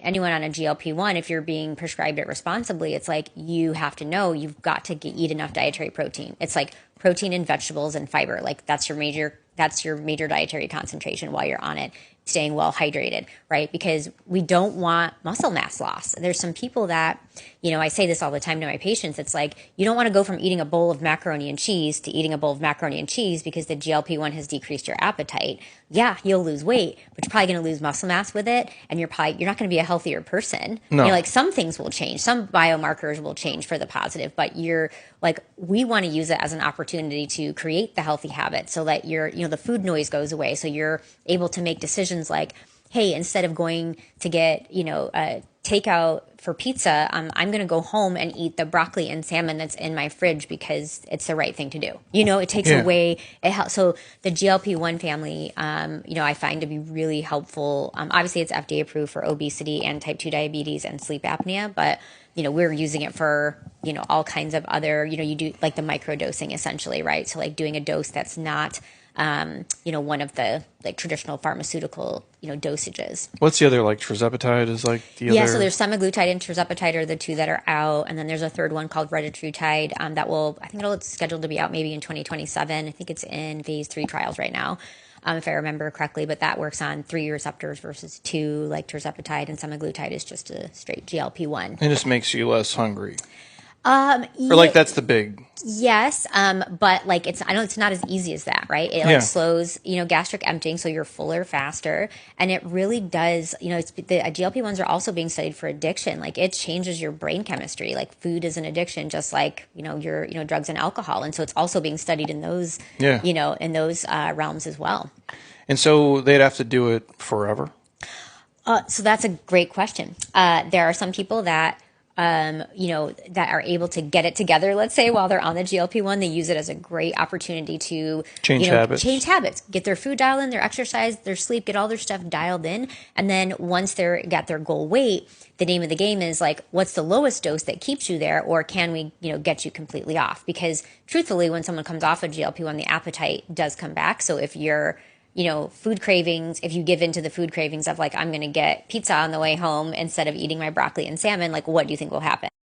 anyone on a GLP-1, if you're being prescribed it responsibly, it's like you have to know you've got to eat enough dietary protein. It's like protein and vegetables and fiber. Like that's your major dietary concentration while you're on it, staying well hydrated, right? Because we don't want muscle mass loss. There's some people that, I say this all the time to my patients. It's like, you don't want to go from eating a bowl of macaroni and cheese to eating a bowl of macaroni and cheese because the GLP-1 has decreased your appetite. Yeah, you'll lose weight, but you're probably going to lose muscle mass with it. And you're not going to be a healthier person. No. Like some things will change. Some biomarkers will change for the positive, but we want to use it as an opportunity to create the healthy habit so that the food noise goes away. So you're able to make decisions like, hey, instead of going to get, takeout for pizza, I'm going to go home and eat the broccoli and salmon that's in my fridge because it's the right thing to do. It takes away, it helps. So the GLP-1 family, I find to be really helpful. Obviously it's FDA approved for obesity and type 2 diabetes and sleep apnea, but we're using it for, all kinds of other, you do like the micro dosing essentially, right? So like doing a dose that's not, one of the like traditional pharmaceutical, dosages. What's the other, like tirzepatide is like the other? Yeah, so there's semaglutide and tirzepatide are the two that are out. And then there's a third one called retatrutide I think it's scheduled to be out maybe in 2027. I think it's in phase 3 trials right now, if I remember correctly. But that works on 3 receptors versus 2, like tirzepatide, and semaglutide is just a straight GLP-1. It just makes you less hungry. Or like that's the big. Yes, but like I know it's not as easy as that, right? It like slows, gastric emptying, so you're fuller faster, and it really does. It's the GLP-1s are also being studied for addiction. Like it changes your brain chemistry. Like food is an addiction, just like your drugs and alcohol, and so it's also being studied in those in those realms as well. And so they'd have to do it forever. So that's a great question. There are some people that. That are able to get it together, let's say, while they're on the GLP-1, they use it as a great opportunity to change habits, get their food dialed in, their exercise, their sleep, get all their stuff dialed in. And then once they're got their goal weight, the name of the game is like, what's the lowest dose that keeps you there? Or can we, get you completely off? Because truthfully, when someone comes off of GLP-1, the appetite does come back. So if you're food cravings, if you give into the food cravings of like, I'm going to get pizza on the way home instead of eating my broccoli and salmon, like what do you think will happen?